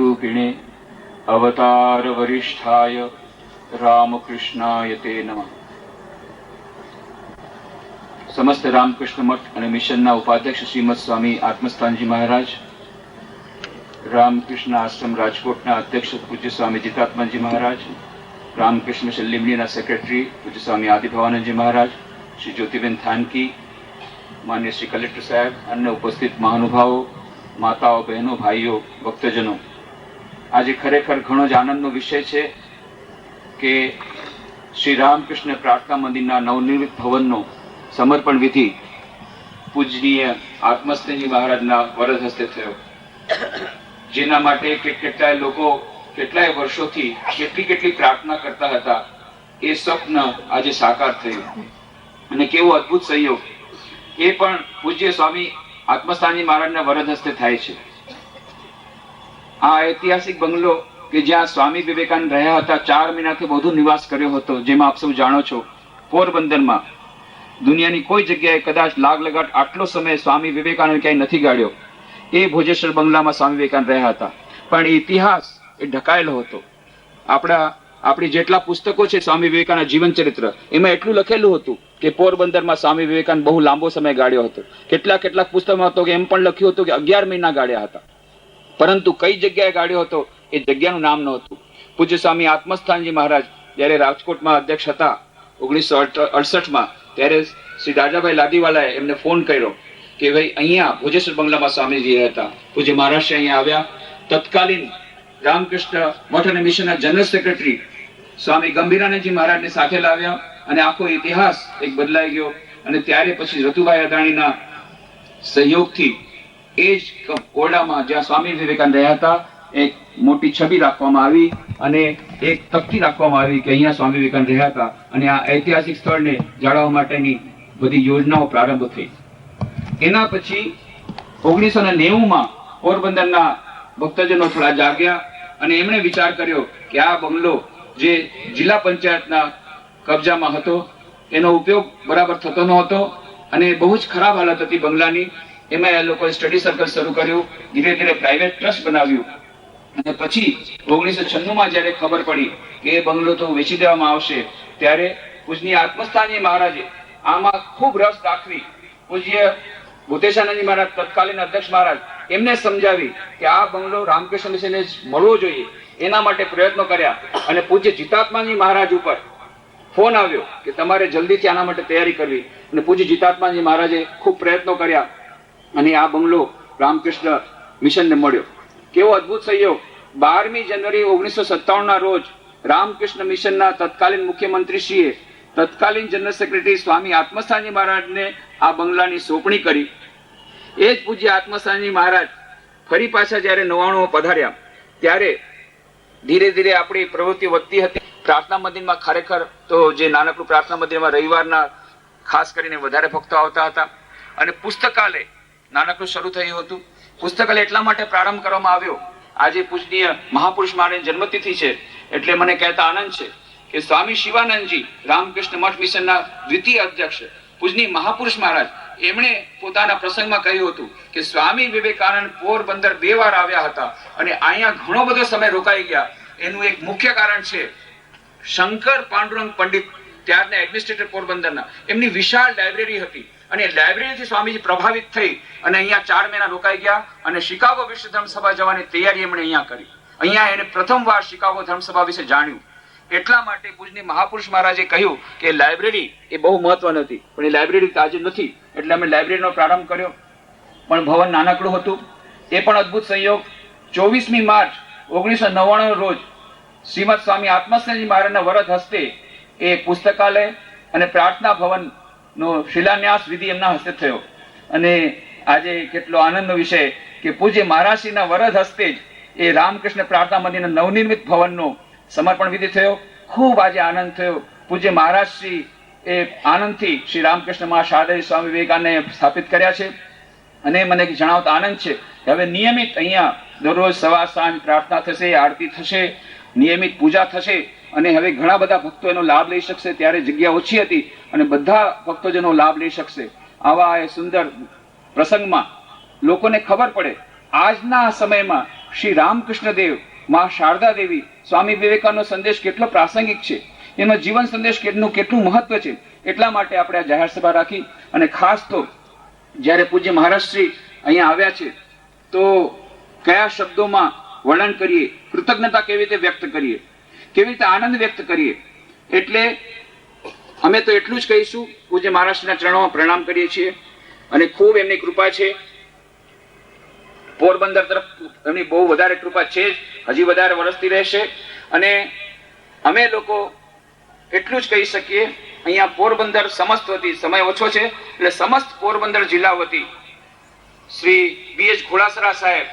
स्वरूपिणे अवतार वरिष्ठाय रामकृष्णाय ते नमः। समस्त रामकृष्ण मठ અને મિશનના ઉપાધ્યક્ષ શ્રીમદ સ્વામી આત્મસ્થાનજી મહારાજ, રામકૃષ્ણ આશ્રમ રાજકોટના અધ્યક્ષ પૂજ્ય સ્વામી જીતાત્માજી મહારાજ, રામકૃષ્ણ મિશન લીમડીના સેક્રેટરી પૂજ્ય સ્વામી આદિભવાનંદજી મહારાજ, શ્રી જ્યોતિબેન થાનકી, માન્ય શ્રી કલેક્ટર સાહેબ, અન્ય ઉપસ્થિત મહાનુભાવો, માતાઓ, બહેનો, ભાઈઓ, ભક્તજનો, આજે ખરેખર ઘણો જ આનંદનો વિષય છે કે શ્રી રામકૃષ્ણ પ્રાર્થના મંદિરના નવનિર્મિત ભવનનો સમર્પણ વિધિ પૂજનીય આત્મસ્થાનજી મહારાજના વરદ હસ્તે થયો, જેના માટે કેટલાય લોકો કેટલાય વર્ષોથી કેટલી પ્રાર્થના કરતા હતા. એ સ્વપ્ન આજે સાકાર થયું અને કેવો અદ્ભુત સહયોગ એ પણ પૂજ્ય સ્વામી આત્મસ્થાનજી મહારાજના વરદ હસ્તે થાય છે. આ ઐતિહાસિક બંગલો કે જ્યાં સ્વામી વિવેકાનંદ રહ્યા હતા, 4 મહિનાથી વધુ નિવાસ કર્યો હતો, જેમાં આપ સૌ જાણો છો પોરબંદરમાં દુનિયાની કોઈ જગ્યાએ કદાચ લાગ લગાટ આટલો સમય સ્વામી વિવેકાનંદ ક્યાંય નથી ગાળ્યો. એ ભોજેશ્વર બંગલામાં સ્વામી વિવેકાનંદ રહ્યા હતા. પણ ઇતિહાસ એ ઢકાયેલો હતો. આપણી જેટલા પુસ્તકો છે સ્વામી વિવેકાનંદ જીવન ચરિત્ર, એમાં એટલું લખેલું હતું કે પોરબંદરમાં સ્વામી વિવેકાનંદ બહુ લાંબો સમય ગાળ્યો હતો. કેટલાક પુસ્તકમાં હતો કે એમ પણ લખ્યું હતું કે 11 મહિના ગાળ્યા હતા. પરંતુ કઈ જગ્યાએ ગાળ્યો હતો એ જગ્યાનું નામ નહોતું. પૂજ્ય સ્વામી આત્મસ્થાનજી મહારાજ જયારે રાજકોટમાં અધ્યક્ષ હતા 1968માં, ત્યારે શ્રી રાજાભાઈ લાદીવાલાએ એમને ફોન કર્યો કે ભાઈ અહીંયા ભોજેશ્વર બંગલામાં સ્વામીજી હતા. પૂજ્ય મહારાષ્ટ્ર અહીંયા આવ્યા. તત્કાલીન રામકૃષ્ણ મઠ અને મિશનના જનરલ સેક્રેટરી સ્વામી ગંભીરાનંદજી મહારાજને સાથે લાવ્યા અને આખો ઇતિહાસ એક બદલાઈ ગયો. અને ત્યારે પછી રતુભાઈ અદાણીના સહયોગથી એ જ ઓરડામાં જ્યાં સ્વામી વિવેકાનંદ રહ્યા હતા એક મોટી છબી રાખવામાં આવી અને એક તકતી રાખવામાં આવી કે અહીંયા સ્વામી વિવેકાનંદ રહ્યા હતા. અને આ ઐતિહાસિક સ્થળને જાળવવા માટેની બધી યોજનાઓ પ્રારંભ થઈ. એના પછી 1990માં પોરબંદરના ભક્તજનો થોડા જાગ્યા અને એમણે વિચાર કર્યો કે આ બંગલો જે જિલ્લા પંચાયતના કબજામાં હતો એનો ઉપયોગ બરાબર થતો નહોતો અને બહુ જ ખરાબ હાલત હતી બંગલાની. એમાં એ લોકોએ સ્ટડી સર્કલ શરૂ કર્યું, ધીરે ધીરે પ્રાઇવેટ ટ્રસ્ટ બનાવ્યું. અને પછી 1996માં જયારે ખબર પડી કે એ બંગલો તો વેચી દેવામાં આવશે, ત્યારે પૂજનીય આત્મસ્થાનજી મહારાજે આમાં ખૂબ રસ દાખવી પૂજ્ય ભૂતેશાનંદજી મહારાજ, તત્કાલીન અધ્યક્ષ મહારાજ, એમને સમજાવી કે આ બંગલો રામકૃષ્ણ મિશનને મળવો જોઈએ, એના માટે પ્રયત્નો કર્યા. અને પૂજ્ય જીતાત્માજી મહારાજ ઉપર ફોન આવ્યો કે તમારે જલ્દીથી આના માટે તૈયારી કરવી. અને પૂજ્ય જીતાત્માજી મહારાજે ખૂબ પ્રયત્નો કર્યા અને આ બંગલો રામકૃષ્ણ મિશનને મળ્યો. કેવો અદ્ભુત સહયોગ! 12મી જાન્યુઆરી 1957ના રોજ રામકૃષ્ણ મિશનના તત્કાલીન મુખ્યમંત્રીશ્રીએ તત્કાલીન જનરલ સેક્રેટરી સ્વામી આત્મસ્થાનજી મહારાજને આ બંગલાની સોંપણી કરી. એ જ પૂજ્ય આત્મસ્થાનજી મહારાજ ફરી પાછા જયારે 99માં પધાર્યા ત્યારે ધીરે ધીરે આપણી પ્રવૃત્તિ વધતી હતી. પ્રાર્થના મંદિરમાં ખરેખર તો જે નાનકડું પ્રાર્થના મંદિરમાં રવિવારના ખાસ કરીને વધારે ભક્તો આવતા હતા. અને પુસ્તકાલય નાનકડું શરૂ થયું હતું. પુસ્તકાલય એટલા માટે પ્રારંભ કરવામાં આવ્યો, આજે પૂજનીય મહાપુરુષ મહારાજની જન્મતિથિ છે એટલે મને કહેતા આનંદ છે કે સ્વામી શિવાનંદજી રામકૃષ્ણ મઠ મિશનના દ્વિતીય અધ્યક્ષ પૂજનીય મહાપુરુષ મહારાજ, એમણે પોતાના પ્રસંગમાં કહ્યું હતું કે સ્વામી વિવેકાનંદ પોરબંદર 2 વાર આવ્યા હતા અને અહીંયા ઘણો બધો સમય રોકાઈ ગયા. એનું એક મુખ્ય કારણ છે શંકર પાંડુરંગ પંડિત, ત્યારના એડમિનિસ્ટ્રેટર પોરબંદરના, એમની વિશાળ લાઇબ્રેરી હતી અને લાઇબ્રેરીથી સ્વામીજી પ્રભાવિત થઈ અને અહીંયા 4 મહિના રોકાઈ ગયા અને શિકાગો વિશ્વ ધર્મસભા જવાની તૈયારી એમણે અહીંયા કરી. અહીંયા એને પ્રથમવાર શિકાગો ધર્મસભા વિશે જાણ્યું. એટલા માટે પૂજનીય મહાપુરુષ મહારાજે કહ્યું કે લાઇબ્રેરી એ બહુ મહત્વની હતી, પણ એ લાઇબ્રેરી આજે નથી, એટલે અમે લાઇબ્રેરીનો પ્રારંભ કર્યો. પણ ભવન નાનકડું હતું. એ પણ અદ્ભુત સંયોગ 24મી માર્ચ 1999 રોજ શ્રીમદ સ્વામી આત્મસ્થાનજી મહારાજના વરદ હસ્તે એ પુસ્તકાલય અને પ્રાર્થના ભવનનો શિલાન્યાસ વિધિ એમના હસ્તે થયો. અને આજે કેટલો આનંદનો વિષય કે પૂજ્ય મહારાજશ્રીના વરદ હસ્તે જ એ રામકૃષ્ણ પ્રાર્થના મંદિરના નવનિર્મિત ભવનનો સમર્પણ વિધિ થયો. ખૂબ આજે આનંદ થયો. પૂજ્ય મહારાજશ્રી એ આનંદથી શ્રી રામકૃષ્ણ મહાશારદય સ્વામી વિવેકાનંદને સ્થાપિત કર્યા છે. અને મને જણાવતા આનંદ છે કે હવે નિયમિત અહીંયા દરરોજ સવાર સાંજ પ્રાર્થના થશે, આરતી થશે, નિયમિત પૂજા થશે અને હવે ઘણા બધા ભક્તો એનો લાભ લઈ શકશે. ત્યારે જગ્યા ઓછી હતી અને બધા ભક્તોજનો લાભ લઈ શકશે. આવા એ સુંદર પ્રસંગમાં લોકોને ખબર પડે આજના સમયમાં શ્રી રામકૃષ્ણ દેવ, મા શારદા દેવી, સ્વામી વિવેકાનંદનો સંદેશ કેટલો પ્રાસંગિક છે, એનો જીવન સંદેશ કેટલું મહત્વ છે. એટલા માટે આપણે આ જાહેર સભા રાખી. અને ખાસ તો જ્યારે પૂજ્ય મહારાજ શ્રી અહીંયા આવ્યા છે તો કયા શબ્દોમાં વર્ણન કરીએ, કૃતજ્ઞતા કેવી રીતે વ્યક્ત કરીએ, કેવી રીતે આનંદ વ્યક્ત કરીએ. એટલે અમે તો એટલું જ કહીશું, પૂજ્ય મહારાજના ચરણોમાં પ્રણામ કરીએ છીએ અને ખૂબ એમની કૃપા છે. પોરબંદર તરફ એમની બહુ વધારે કૃપા છે જ, હજી વધારે વરસતી રહેશે. અને અમે લોકો એટલું જ કહી શકીએ, અહીંયા પોરબંદર સમસ્ત વતી, સમય ઓછો છે એટલે સમસ્ત પોરબંદર જિલ્લા વતી શ્રી BH ઘોડાસરા સાહેબ